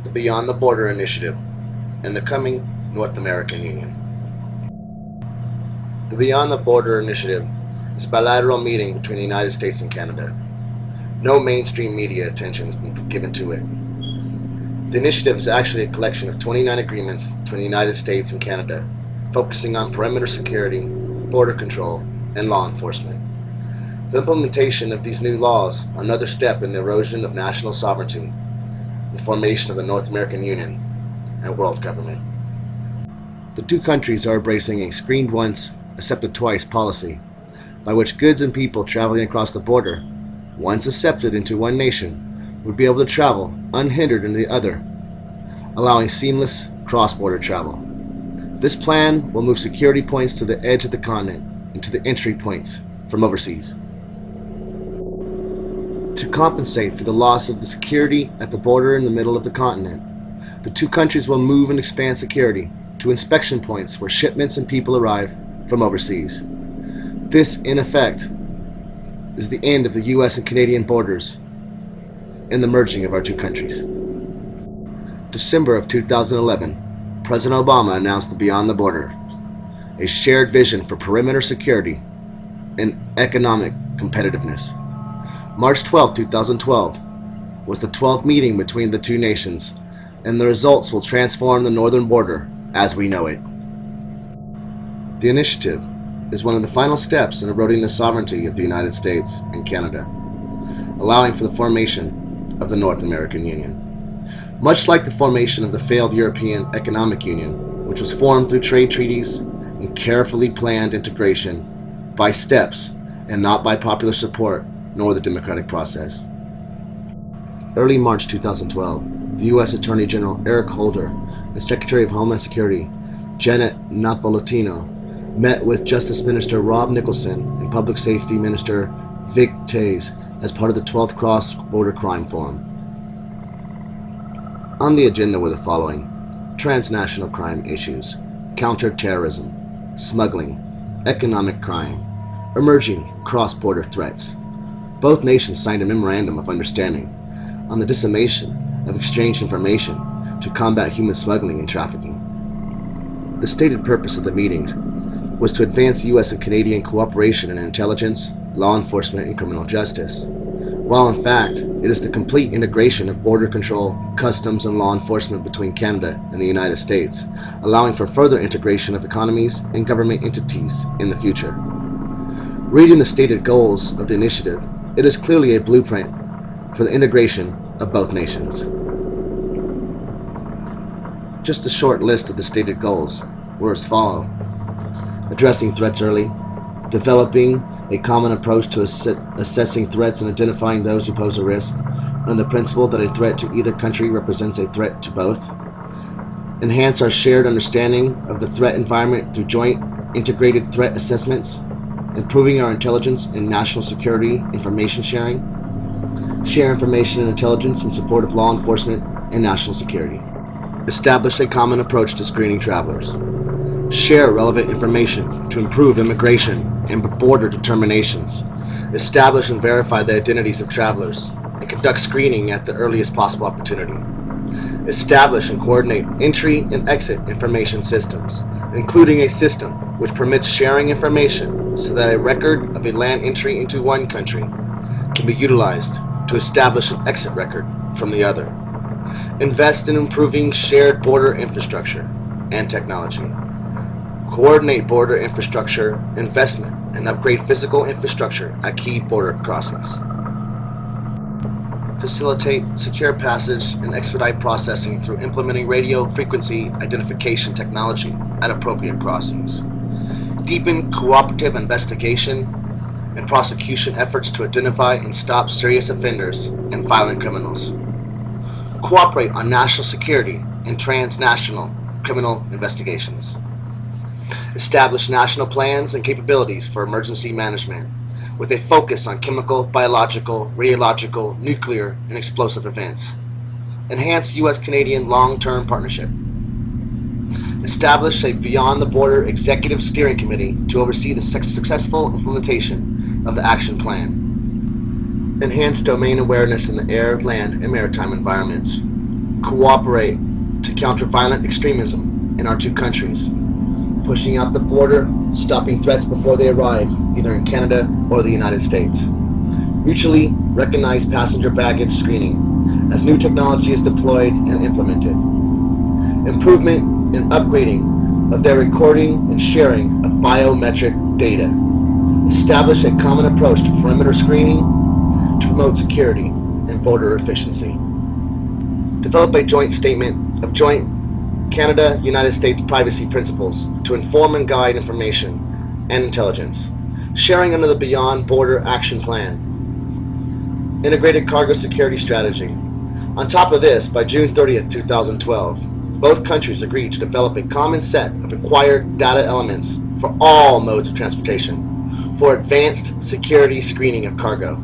the Beyond the Border Initiative, and the coming North American Union. The Beyond the Border Initiative is a bilateral meeting between the United States and Canada. No mainstream media attention has been given to it. The initiative is actually a collection of 29 agreements between the United States and Canada, focusing on perimeter security, border control, and law enforcement. The implementation of these new laws are another step in the erosion of national sovereignty, the formation of the North American Union, and world government. The two countries are embracing a screened once, accepted twice policy, by which goods and people traveling across the border, once accepted into one nation, would be able to travel unhindered into the other, allowing seamless cross-border travel. This plan will move security points to the edge of the continent and to the entry points from overseas. To compensate for the loss of the security at the border in the middle of the continent, the two countries will move and expand security to inspection points where shipments and people arrive from overseas. This, in effect, is the end of the US and Canadian borders and the merging of our two countries. December of 2011, President Obama announced the Beyond the Border, a shared vision for perimeter security and economic competitiveness. March 12, 2012 was the 12th meeting between the two nations, and the results will transform the northern border as we know it. The initiative is one of the final steps in eroding the sovereignty of the United States and Canada, allowing for the formation of the North American Union. Much like the formation of the failed European Economic Union, which was formed through trade treaties and carefully planned integration by steps and not by popular support nor the democratic process. Early March 2012, the U.S. Attorney General Eric Holder and Secretary of Homeland Security Janet Napolitano met with Justice Minister Rob Nicholson and Public Safety Minister Vic Tays as part of the 12th Cross-Border Crime Forum. On the agenda were the following: transnational crime issues, counter-terrorism, smuggling, economic crime, emerging cross-border threats. Both nations signed a memorandum of understanding on the dissemination of exchange information to combat human smuggling and trafficking. The stated purpose of the meetings was to advance U.S. and Canadian cooperation in intelligence, law enforcement, and criminal justice, while in fact it is the complete integration of border control, customs, and law enforcement between Canada and the United States, allowing for further integration of economies and government entities in the future. Reading the stated goals of the initiative, it is clearly a blueprint for the integration of both nations. Just a short list of the stated goals were as follows: addressing threats early, developing a common approach to assessing threats and identifying those who pose a risk, on the principle that a threat to either country represents a threat to both, enhance our shared understanding of the threat environment through joint integrated threat assessments, improving our intelligence and national security information sharing, share information and intelligence in support of law enforcement and national security, establish a common approach to screening travelers, share relevant information to improve immigration and border determinations, establish and verify the identities of travelers, and conduct screening at the earliest possible opportunity, establish and coordinate entry and exit information systems, including a system which permits sharing information so that a record of a land entry into one country can be utilized to establish an exit record from the other, invest in improving shared border infrastructure and technology, coordinate border infrastructure investment and upgrade physical infrastructure at key border crossings, facilitate secure passage and expedite processing through implementing radio frequency identification technology at appropriate crossings, deepen cooperative investigation and prosecution efforts to identify and stop serious offenders and violent criminals, cooperate on national security and transnational criminal investigations, establish national plans and capabilities for emergency management with a focus on chemical, biological, radiological, nuclear, and explosive events, enhance U.S.-Canadian long-term partnership, establish a Beyond the Border Executive Steering Committee to oversee the successful implementation of the action plan, enhance domain awareness in the air, land, and maritime environments, cooperate to counter violent extremism in our two countries, pushing out the border, stopping threats before they arrive, either in Canada or the United States. Mutually recognize passenger baggage screening as new technology is deployed and implemented. Improvement and upgrading of their recording and sharing of biometric data. Establish a common approach to perimeter screening to promote security and border efficiency. Develop a joint statement of joint Canada-United States privacy principles to inform and guide information and intelligence. Sharing under the Beyond Border Action Plan. Integrated cargo security strategy. On top of this, by June 30th, 2012, both countries agreed to develop a common set of required data elements for all modes of transportation for advanced security screening of cargo,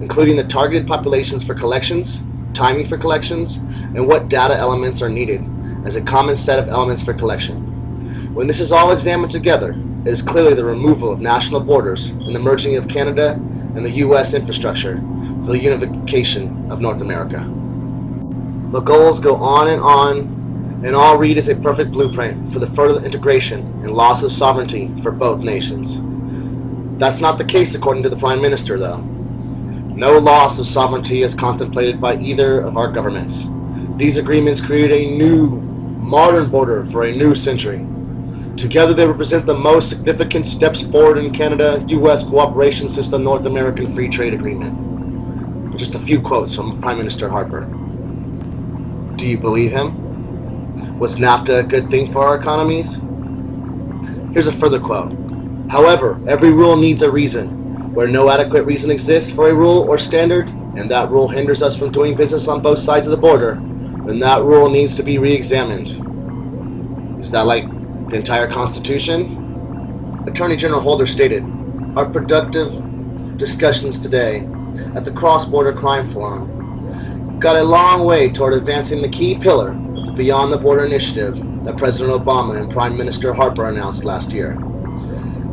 including the targeted populations for collections, timing for collections, and what data elements are needed as a common set of elements for collection. When this is all examined together, it is clearly the removal of national borders and the merging of Canada and the U.S. infrastructure for the unification of North America. The goals go on, and all read as a perfect blueprint for the further integration and loss of sovereignty for both nations. That's not the case according to the Prime Minister, though. No loss of sovereignty is contemplated by either of our governments. These agreements create a new, modern border for a new century. Together they represent the most significant steps forward in Canada-U.S. cooperation since the North American Free Trade Agreement. Just a few quotes from Prime Minister Harper. Do you believe him? Was NAFTA a good thing for our economies? Here's a further quote. However, every rule needs a reason. Where no adequate reason exists for a rule or standard, and that rule hinders us from doing business on both sides of the border, then that rule needs to be re-examined. Is that like the entire Constitution? Attorney General Holder stated, our productive discussions today at the Cross-Border Crime Forum got a long way toward advancing the key pillar of the Beyond the Border initiative that President Obama and Prime Minister Harper announced last year.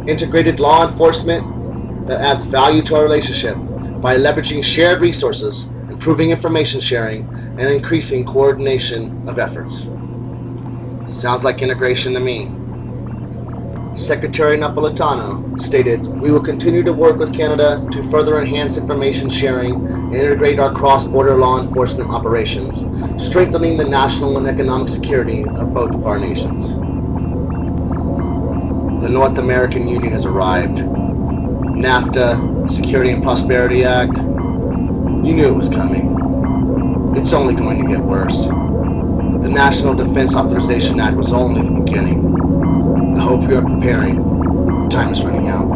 Integrated law enforcement that adds value to our relationship by leveraging shared resources, improving information sharing, and increasing coordination of efforts. Sounds like integration to me. Secretary Napolitano stated, we will continue to work with Canada to further enhance information sharing and integrate our cross-border law enforcement operations, strengthening the national and economic security of both of our nations. The North American Union has arrived. NAFTA, Security and Prosperity Act, you knew it was coming. It's only going to get worse. The National Defense Authorization Act was only the beginning. I hope you are preparing. Time is running out.